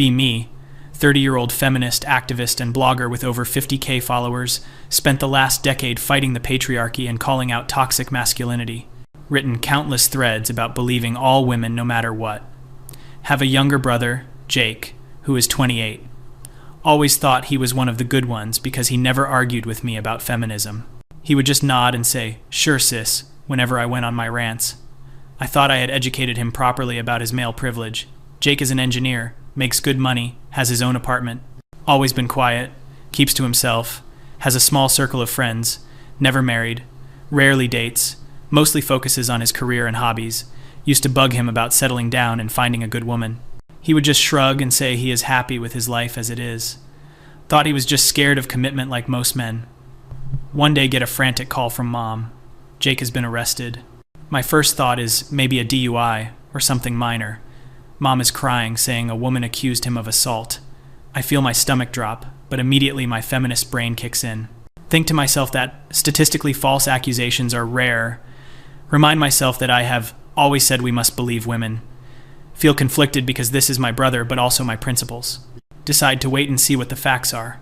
Be me, 30-year-old feminist, activist, and blogger with over 50K followers, spent the last decade fighting the patriarchy and calling out toxic masculinity. Written countless threads about believing all women no matter what. Have a younger brother, Jake, who is 28. Always thought he was one of the good ones because he never argued with me about feminism. He would just nod and say, "Sure, sis," whenever I went on my rants. I thought I had educated him properly about his male privilege. Jake is an engineer, makes good money, has his own apartment, always been quiet, keeps to himself, has a small circle of friends, never married, rarely dates, mostly focuses on his career and hobbies, used to bug him about settling down and finding a good woman. He would just shrug and say he is happy with his life as it is. Thought he was just scared of commitment like most men. One day get a frantic call from Mom. Jake has been arrested. My first thought is maybe a DUI or something minor. Mom is crying, saying a woman accused him of assault. I feel my stomach drop, but immediately my feminist brain kicks in. Think to myself that statistically false accusations are rare. Remind myself that I have always said we must believe women. Feel conflicted because this is my brother, but also my principles. Decide to wait and see what the facts are.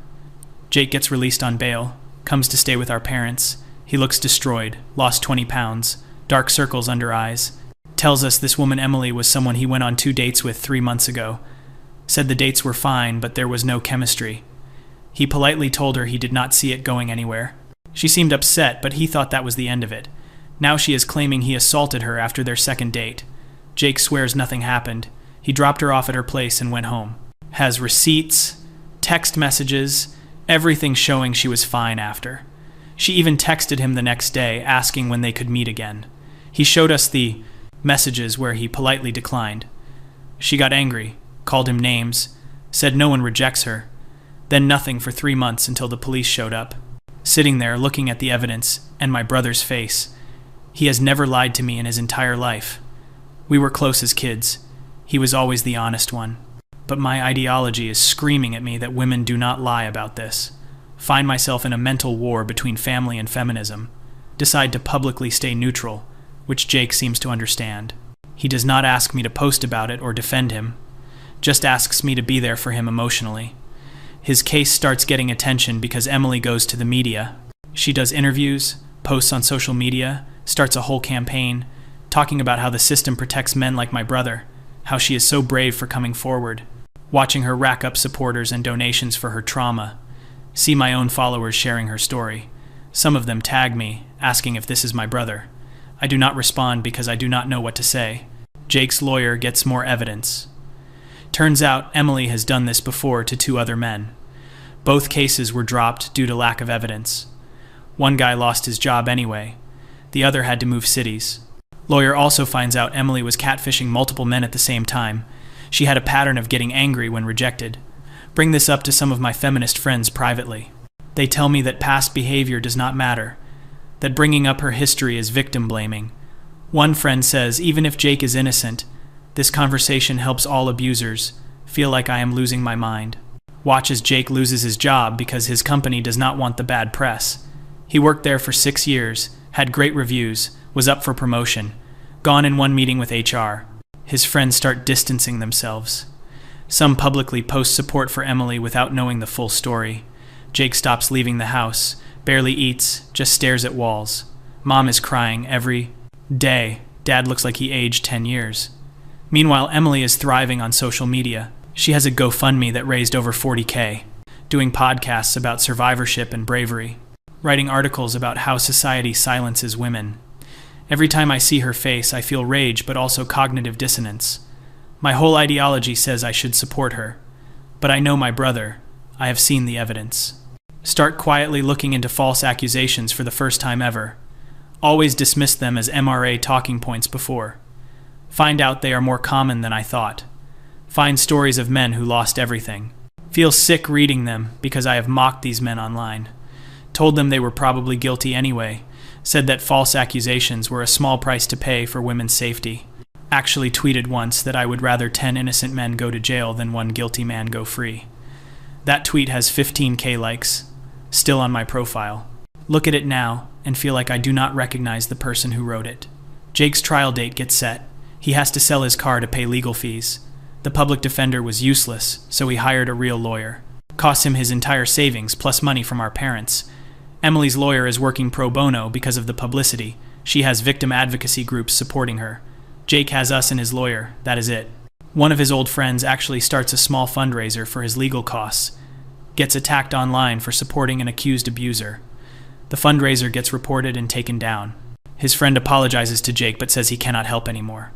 Jake gets released on bail, comes to stay with our parents. He looks destroyed, lost 20 pounds, dark circles under eyes. Tells us this woman Emily was someone he went on 2 dates with 3 months ago. Said the dates were fine, but there was no chemistry. He politely told her he did not see it going anywhere. She seemed upset, but he thought that was the end of it. Now she is claiming he assaulted her after their second date. Jake swears nothing happened. He dropped her off at her place and went home. Has receipts, text messages, everything showing she was fine after. She even texted him the next day, asking when they could meet again. He showed us the messages where he politely declined. She got angry, called him names, said no one rejects her. Then nothing for 3 months until the police showed up. Sitting there looking at the evidence and my brother's face. He has never lied to me in his entire life. We were close as kids. He was always the honest one. But my ideology is screaming at me that women do not lie about this. Find myself in a mental war between family and feminism. Decide to publicly stay neutral, which Jake seems to understand. He does not ask me to post about it or defend him. Just asks me to be there for him emotionally. His case starts getting attention because Emily goes to the media. She does interviews, posts on social media, starts a whole campaign, talking about how the system protects men like my brother, how she is so brave for coming forward, watching her rack up supporters and donations for her trauma, see my own followers sharing her story. Some of them tag me, asking if this is my brother. I do not respond because I do not know what to say. Jake's lawyer gets more evidence. Turns out Emily has done this before to 2 other men. Both cases were dropped due to lack of evidence. One guy lost his job anyway. The other had to move cities. Lawyer also finds out Emily was catfishing multiple men at the same time. She had a pattern of getting angry when rejected. Bring this up to some of my feminist friends privately. They tell me that past behavior does not matter, that bringing up her history is victim blaming. One friend says even if Jake is innocent, this conversation helps all abusers feel like I am losing my mind. Watch as Jake loses his job because his company does not want the bad press. He worked there for 6 years, had great reviews, was up for promotion, gone in one meeting with HR. His friends start distancing themselves. Some publicly post support for Emily without knowing the full story. Jake stops leaving the house, barely eats, just stares at walls. Mom is crying every day. Dad looks like he aged 10 years. Meanwhile, Emily is thriving on social media. She has a GoFundMe that raised over 40K, doing podcasts about survivorship and bravery, writing articles about how society silences women. Every time I see her face, I feel rage but also cognitive dissonance. My whole ideology says I should support her. But I know my brother. I have seen the evidence. Start quietly looking into false accusations for the first time ever. Always dismiss them as MRA talking points before. Find out they are more common than I thought. Find stories of men who lost everything. Feel sick reading them because I have mocked these men online. Told them they were probably guilty anyway. Said that false accusations were a small price to pay for women's safety. Actually tweeted once that I would rather 10 innocent men go to jail than 1 guilty man go free. That tweet has 15K likes, still on my profile. Look at it now and feel like I do not recognize the person who wrote it. Jake's trial date gets set. He has to sell his car to pay legal fees. The public defender was useless, so he hired a real lawyer. Cost him his entire savings plus money from our parents. Emily's lawyer is working pro bono because of the publicity. She has victim advocacy groups supporting her. Jake has us and his lawyer, that is it. One of his old friends actually starts a small fundraiser for his legal costs. Gets attacked online for supporting an accused abuser. The fundraiser gets reported and taken down. His friend apologizes to Jake but says he cannot help anymore.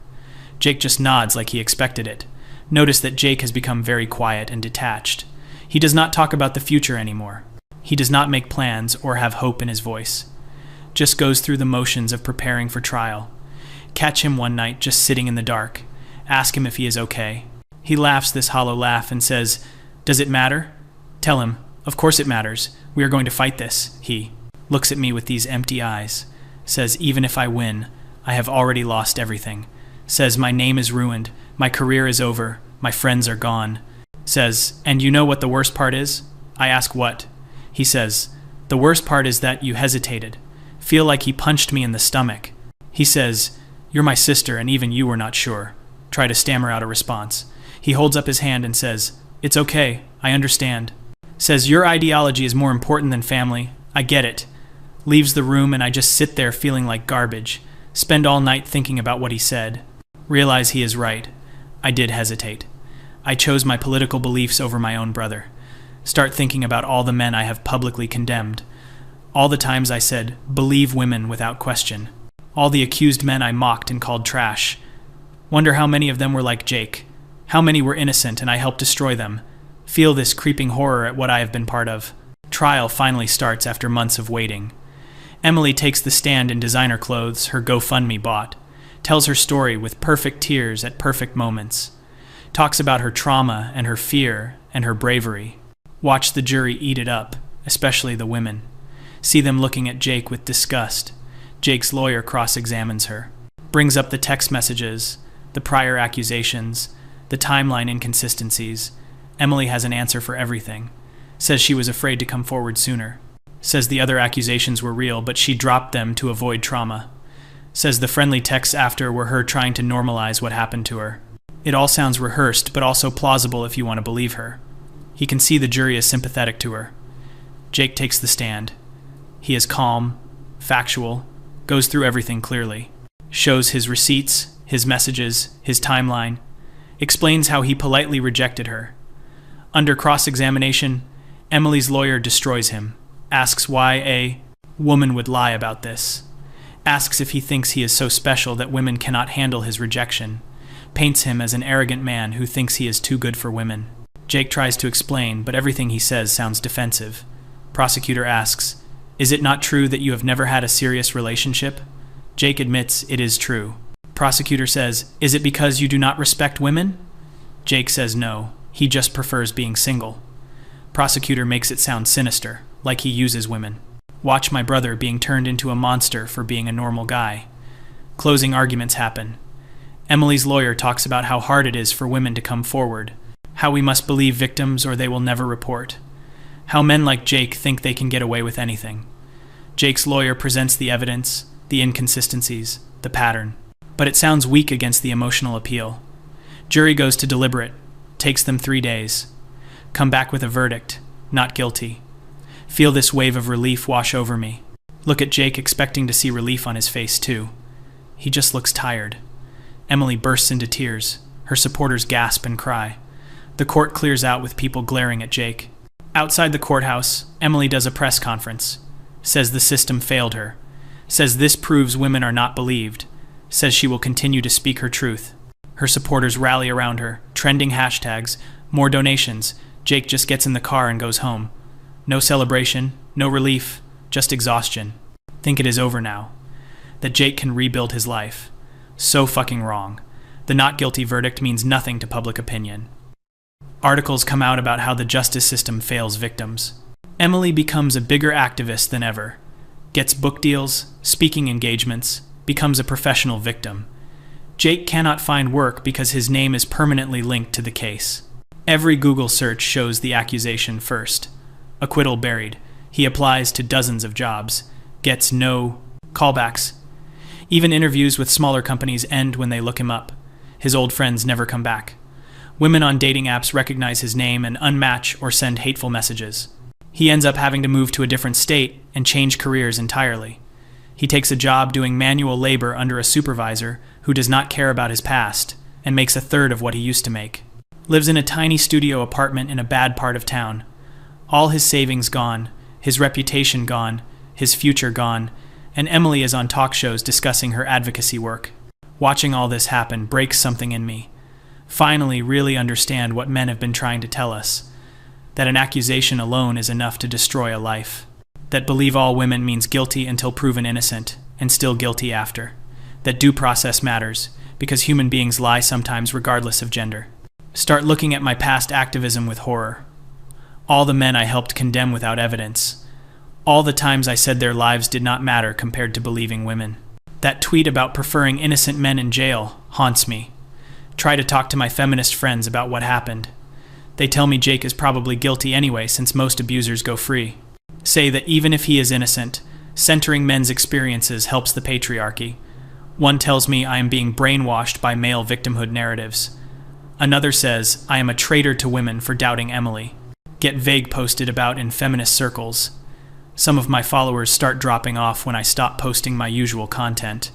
Jake just nods like he expected it. Notice that Jake has become very quiet and detached. He does not talk about the future anymore. He does not make plans or have hope in his voice. Just goes through the motions of preparing for trial. Catch him one night just sitting in the dark. Ask him if he is okay. He laughs this hollow laugh and says, "Does it matter?" Tell him, "Of course it matters. We are going to fight this." He looks at me with these empty eyes. Says, "Even if I win, I have already lost everything." Says, "My name is ruined. My career is over. My friends are gone." Says, "And you know what the worst part is?" I ask what. He says, "The worst part is that you hesitated. Feel like he punched me in the stomach." He says, "You're my sister and even you were not sure." Try to stammer out a response. He holds up his hand and says, "It's okay, I understand." Says, "Your ideology is more important than family. I get it." Leaves the room and I just sit there feeling like garbage. Spend all night thinking about what he said. Realize he is right. I did hesitate. I chose my political beliefs over my own brother. Start thinking about all the men I have publicly condemned. All the times I said, "Believe women without question." All the accused men I mocked and called trash. Wonder how many of them were like Jake. How many were innocent and I helped destroy them. Feel this creeping horror at what I have been part of. Trial finally starts after months of waiting. Emily takes the stand in designer clothes her GoFundMe bought. Tells her story with perfect tears at perfect moments. Talks about her trauma and her fear and her bravery. Watch the jury eat it up, especially the women. See them looking at Jake with disgust. Jake's lawyer cross-examines her. Brings up the text messages, the prior accusations, the timeline inconsistencies. Emily has an answer for everything. Says she was afraid to come forward sooner. Says the other accusations were real, but she dropped them to avoid trauma. Says the friendly texts after were her trying to normalize what happened to her. It all sounds rehearsed, but also plausible if you want to believe her. He can see the jury is sympathetic to her. Jake takes the stand. He is calm, factual, goes through everything clearly. Shows his receipts, his messages, his timeline. Explains how he politely rejected her. Under cross-examination, Emily's lawyer destroys him. Asks why a woman would lie about this. Asks if he thinks he is so special that women cannot handle his rejection. Paints him as an arrogant man who thinks he is too good for women. Jake tries to explain, but everything he says sounds defensive. Prosecutor asks, "Is it not true that you have never had a serious relationship?" Jake admits it is true. Prosecutor says, "Is it because you do not respect women?" Jake says no, he just prefers being single. Prosecutor makes it sound sinister, like he uses women. Watch my brother being turned into a monster for being a normal guy. Closing arguments happen. Emily's lawyer talks about how hard it is for women to come forward, how we must believe victims or they will never report, how men like Jake think they can get away with anything. Jake's lawyer presents the evidence, the inconsistencies, the pattern, but it sounds weak against the emotional appeal. Jury goes to deliberate, takes them 3 days. Come back with a verdict, not guilty. Feel this wave of relief wash over me. Look at Jake expecting to see relief on his face too. He just looks tired. Emily bursts into tears. Her supporters gasp and cry. The court clears out with people glaring at Jake. Outside the courthouse, Emily does a press conference. Says the system failed her. Says this proves women are not believed. Says she will continue to speak her truth. Her supporters rally around her, trending hashtags, more donations. Jake just gets in the car and goes home. No celebration, no relief, just exhaustion. Think it is over now. That Jake can rebuild his life. So fucking wrong. The not guilty verdict means nothing to public opinion. Articles come out about how the justice system fails victims. Emily becomes a bigger activist than ever. Gets book deals, speaking engagements, becomes a professional victim. Jake cannot find work because his name is permanently linked to the case. Every Google search shows the accusation first. Acquittal buried. He applies to dozens of jobs. Gets no callbacks. Even interviews with smaller companies end when they look him up. His old friends never come back. Women on dating apps recognize his name and unmatch or send hateful messages. He ends up having to move to a different state and change careers entirely. He takes a job doing manual labor under a supervisor who does not care about his past and makes a third of what he used to make. Lives in a tiny studio apartment in a bad part of town. All his savings gone, his reputation gone, his future gone, and Emily is on talk shows discussing her advocacy work. Watching all this happen breaks something in me. Finally really understand what men have been trying to tell us. That an accusation alone is enough to destroy a life. That believe all women means guilty until proven innocent, and still guilty after. That due process matters, because human beings lie sometimes regardless of gender. Start looking at my past activism with horror. All the men I helped condemn without evidence. All the times I said their lives did not matter compared to believing women. That tweet about preferring innocent men in jail haunts me. Try to talk to my feminist friends about what happened. They tell me Jake is probably guilty anyway since most abusers go free. Say that even if he is innocent, centering men's experiences helps the patriarchy. One tells me I am being brainwashed by male victimhood narratives. Another says I am a traitor to women for doubting Emily. Get vague posted about in feminist circles. Some of my followers start dropping off when I stop posting my usual content.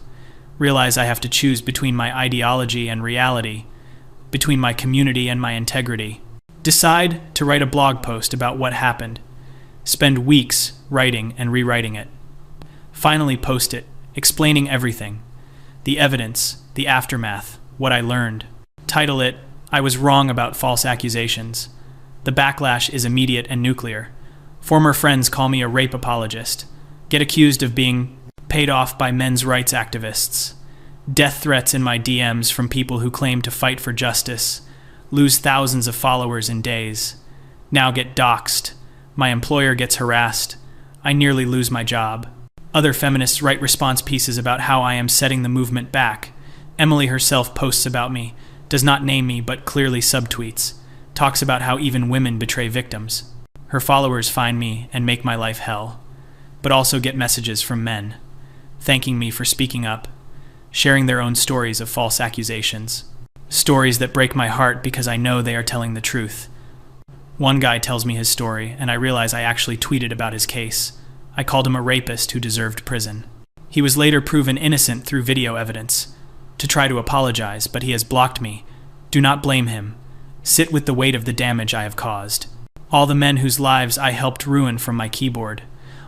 Realize I have to choose between my ideology and reality, between my community and my integrity. Decide to write a blog post about what happened. Spend weeks writing and rewriting it. Finally post it, explaining everything. The evidence, the aftermath, what I learned. Title it, I was wrong about false accusations. The backlash is immediate and nuclear. Former friends call me a rape apologist. Get accused of being paid off by men's rights activists. Death threats in my DMs from people who claim to fight for justice. Lose thousands of followers in days. Now get doxxed. My employer gets harassed. I nearly lose my job. Other feminists write response pieces about how I am setting the movement back. Emily herself posts about me, does not name me but clearly subtweets, talks about how even women betray victims. Her followers find me and make my life hell, but also get messages from men, thanking me for speaking up, sharing their own stories of false accusations. Stories that break my heart because I know they are telling the truth. One guy tells me his story, and I realize I actually tweeted about his case. I called him a rapist who deserved prison. He was later proven innocent through video evidence. To try to apologize, but he has blocked me. Do not blame him. Sit with the weight of the damage I have caused. All the men whose lives I helped ruin from my keyboard.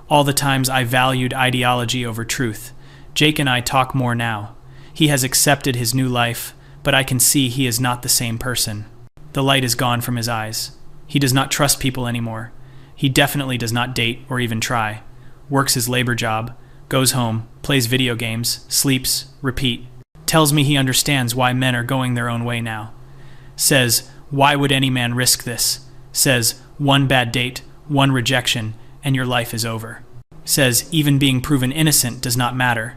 All the times I valued ideology over truth. Jake and I talk more now. He has accepted his new life, but I can see he is not the same person. The light is gone from his eyes. He does not trust people anymore. He definitely does not date or even try. Works his labor job, goes home, plays video games, sleeps, repeat. Tells me he understands why men are going their own way now. Says, why would any man risk this? Says, one bad date, one rejection, and your life is over. Says, even being proven innocent does not matter.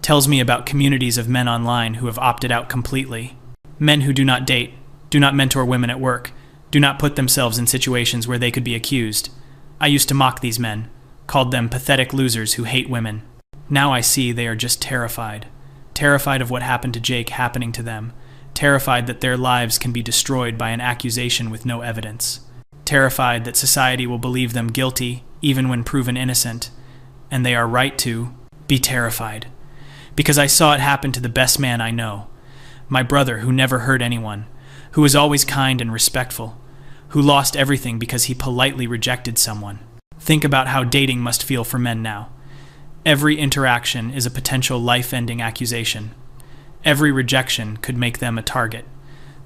Tells me about communities of men online who have opted out completely. Men who do not date, do not mentor women at work, do not put themselves in situations where they could be accused. I used to mock these men, called them pathetic losers who hate women. Now I see they are just terrified. Terrified of what happened to Jake happening to them. Terrified that their lives can be destroyed by an accusation with no evidence. Terrified that society will believe them guilty even when proven innocent. And they are right to be terrified. Because I saw it happen to the best man I know. My brother who never hurt anyone, who was always kind and respectful, who lost everything because he politely rejected someone. Think about how dating must feel for men now. Every interaction is a potential life-ending accusation. Every rejection could make them a target.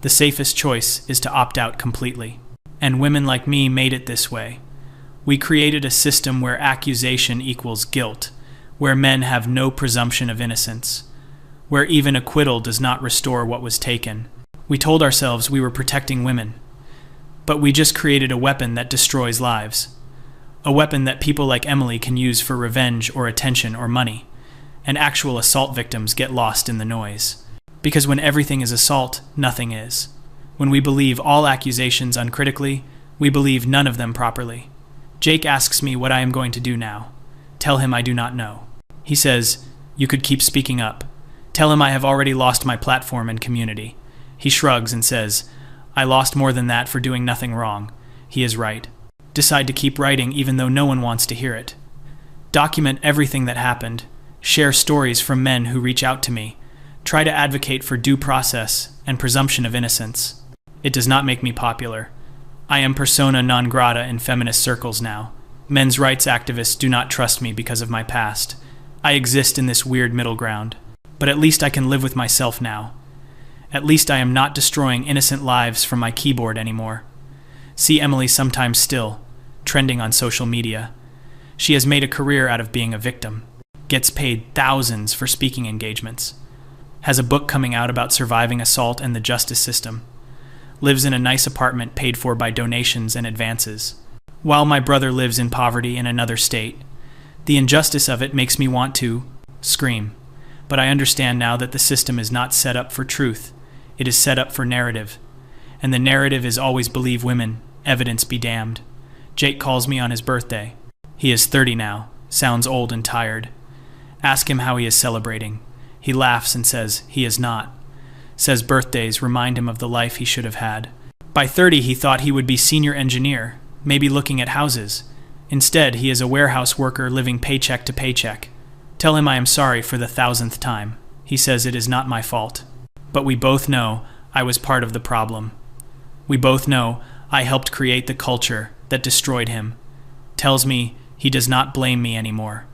The safest choice is to opt out completely. And women like me made it this way. We created a system where accusation equals guilt, where men have no presumption of innocence, where even acquittal does not restore what was taken. We told ourselves we were protecting women, but we just created a weapon that destroys lives. A weapon that people like Emily can use for revenge or attention or money, and actual assault victims get lost in the noise. Because when everything is assault, nothing is. When we believe all accusations uncritically, we believe none of them properly. Jake asks me what I am going to do now. Tell him I do not know. He says, you could keep speaking up. Tell him I have already lost my platform and community. He shrugs and says, I lost more than that for doing nothing wrong. He is right. Decide to keep writing even though no one wants to hear it. Document everything that happened. Share stories from men who reach out to me. Try to advocate for due process and presumption of innocence. It does not make me popular. I am persona non grata in feminist circles now. Men's rights activists do not trust me because of my past. I exist in this weird middle ground. But at least I can live with myself now. At least I am not destroying innocent lives from my keyboard anymore. See Emily sometimes still, trending on social media. She has made a career out of being a victim. Gets paid thousands for speaking engagements. Has a book coming out about surviving assault and the justice system. Lives in a nice apartment paid for by donations and advances. While my brother lives in poverty in another state. The injustice of it makes me want to scream. But I understand now that the system is not set up for truth. It is set up for narrative. And the narrative is always believe women, evidence be damned. Jake calls me on his birthday. He is 30 now, sounds old and tired. Ask him how he is celebrating. He laughs and says he is not. Says birthdays remind him of the life he should have had. By 30 he thought he would be senior engineer, maybe looking at houses. Instead, he is a warehouse worker living paycheck to paycheck. Tell him I am sorry for the 1000th time. He says it is not my fault. But we both know I was part of the problem. We both know I helped create the culture that destroyed him. Tells me he does not blame me anymore.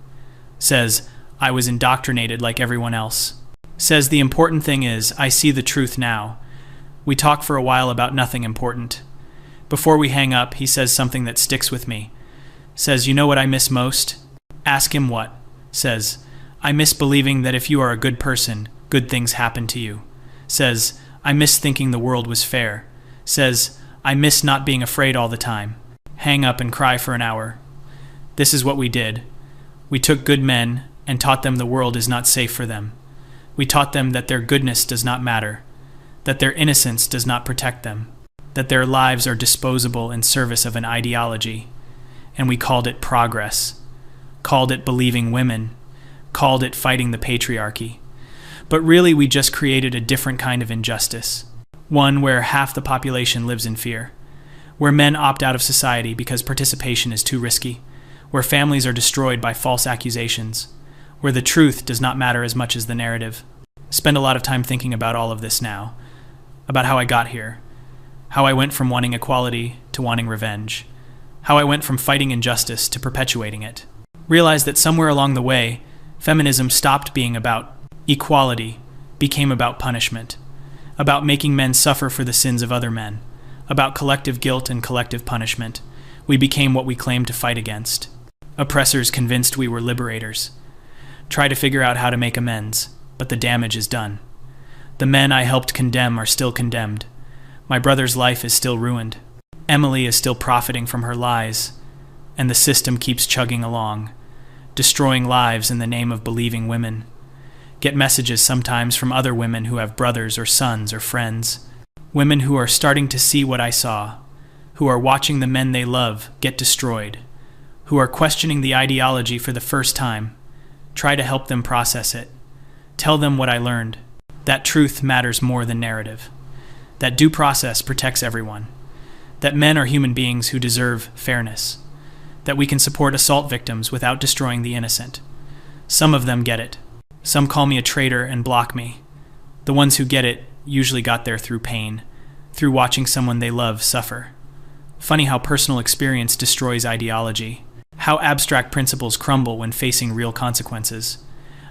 Says I was indoctrinated like everyone else. Says the important thing is I see the truth now. We talk for a while about nothing important. Before we hang up, he says something that sticks with me. Says, you know what I miss most? Ask him what. Says, I miss believing that if you are a good person, good things happen to you. Says, I miss thinking the world was fair. Says, I miss not being afraid all the time. Hang up and cry for an hour. This is what we did. We took good men and taught them the world is not safe for them. We taught them that their goodness does not matter, that their innocence does not protect them, that their lives are disposable in service of an ideology. And we called it progress, called it believing women, called it fighting the patriarchy. But really we just created a different kind of injustice, one where half the population lives in fear, where men opt out of society because participation is too risky, where families are destroyed by false accusations, where the truth does not matter as much as the narrative. Spend a lot of time thinking about all of this now, about how I got here, how I went from wanting equality to wanting revenge, how I went from fighting injustice to perpetuating it. Realize that somewhere along the way, feminism stopped being about equality, became about punishment, about making men suffer for the sins of other men, about collective guilt and collective punishment. We became what we claimed to fight against. Oppressors convinced we were liberators. Try to figure out how to make amends, but the damage is done. The men I helped condemn are still condemned. My brother's life is still ruined. Emily is still profiting from her lies, and the system keeps chugging along, destroying lives in the name of believing women. Get messages sometimes from other women who have brothers or sons or friends, women who are starting to see what I saw, who are watching the men they love get destroyed, who are questioning the ideology for the first time. Try to help them process it. Tell them what I learned, that truth matters more than narrative, that due process protects everyone, that men are human beings who deserve fairness, that we can support assault victims without destroying the innocent. Some of them get it. Some call me a traitor and block me. The ones who get it usually got there through pain, through watching someone they love suffer. Funny how personal experience destroys ideology, how abstract principles crumble when facing real consequences.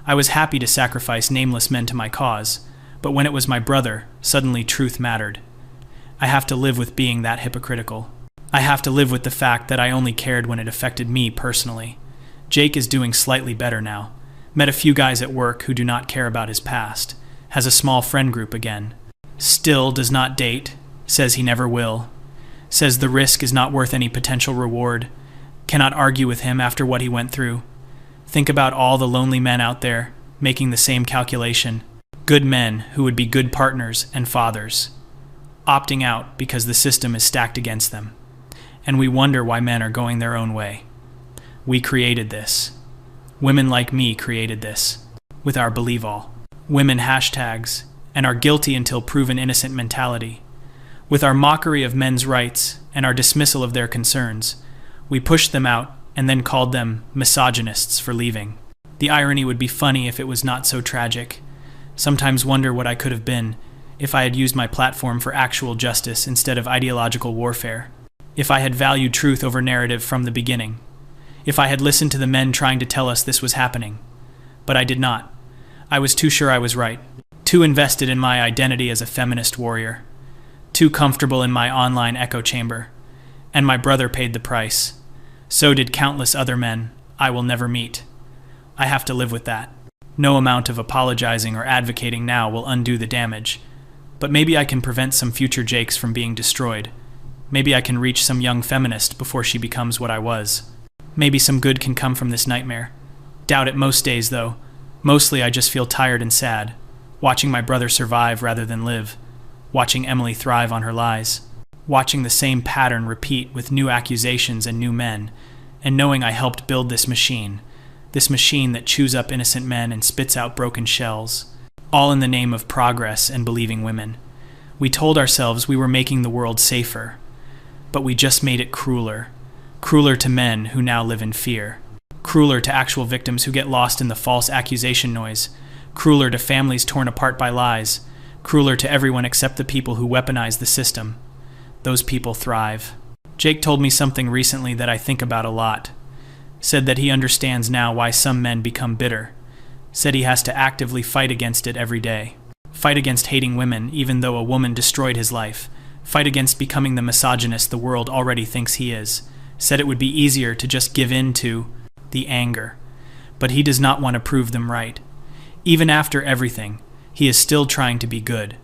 I was happy to sacrifice nameless men to my cause, but when it was my brother, suddenly truth mattered. I have to live with being that hypocritical. I have to live with the fact that I only cared when it affected me personally. Jake is doing slightly better now. Met a few guys at work who do not care about his past. Has a small friend group again. Still does not date. Says he never will. Says the risk is not worth any potential reward. Cannot argue with him after what he went through. Think about all the lonely men out there making the same calculation. Good men who would be good partners and fathers. Opting out because the system is stacked against them. And we wonder why men are going their own way. We created this. Women like me created this. With our believe all. Women hashtags and our guilty until proven innocent mentality. With our mockery of men's rights and our dismissal of their concerns, we pushed them out and then called them misogynists for leaving. The irony would be funny if it was not so tragic. Sometimes wonder what I could have been if I had used my platform for actual justice instead of ideological warfare. If I had valued truth over narrative from the beginning. If I had listened to the men trying to tell us this was happening. But I did not. I was too sure I was right. Too invested in my identity as a feminist warrior. Too comfortable in my online echo chamber. And my brother paid the price. So did countless other men I will never meet. I have to live with that. No amount of apologizing or advocating now will undo the damage. But maybe I can prevent some future Jakes from being destroyed. Maybe I can reach some young feminist before she becomes what I was. Maybe some good can come from this nightmare. Doubt it most days, though. Mostly I just feel tired and sad, watching my brother survive rather than live, watching Emily thrive on her lies, watching the same pattern repeat with new accusations and new men, and knowing I helped build this machine that chews up innocent men and spits out broken shells, all in the name of progress and believing women. We told ourselves we were making the world safer, but we just made it crueler. Crueler to men who now live in fear. Crueler to actual victims who get lost in the false accusation noise. Crueler to families torn apart by lies. Crueler to everyone except the people who weaponize the system. Those people thrive. Jake told me something recently that I think about a lot. Said that he understands now why some men become bitter. Said he has to actively fight against it every day. Fight against hating women even though a woman destroyed his life. Fight against becoming the misogynist the world already thinks he is. Said it would be easier to just give in to the anger. But he does not want to prove them right. Even after everything, he is still trying to be good.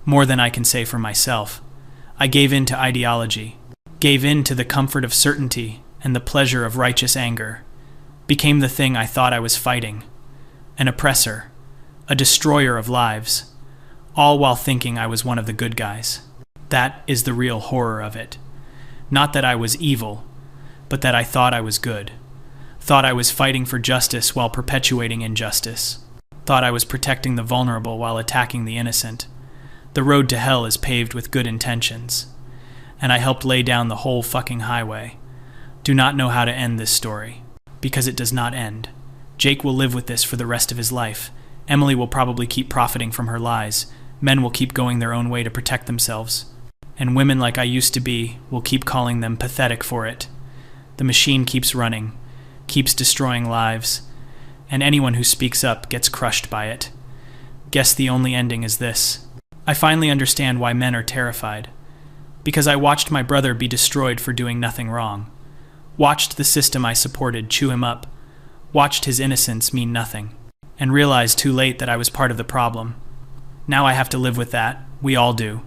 More than I can say for myself. I gave in to ideology. Gave in to the comfort of certainty and the pleasure of righteous anger. Became the thing I thought I was fighting. An oppressor. A destroyer of lives. All while thinking I was one of the good guys. That is the real horror of it. Not that I was evil, but that I thought I was good. Thought I was fighting for justice while perpetuating injustice. Thought I was protecting the vulnerable while attacking the innocent. The road to hell is paved with good intentions. And I helped lay down the whole fucking highway. Do not know how to end this story. Because it does not end. Jake will live with this for the rest of his life. Emily will probably keep profiting from her lies. Men will keep going their own way to protect themselves. And women like I used to be will keep calling them pathetic for it. The machine keeps running, keeps destroying lives, and anyone who speaks up gets crushed by it. Guess the only ending is this. I finally understand why men are terrified. Because I watched my brother be destroyed for doing nothing wrong. Watched the system I supported chew him up. Watched his innocence mean nothing. And realized too late that I was part of the problem. Now I have to live with that. We all do.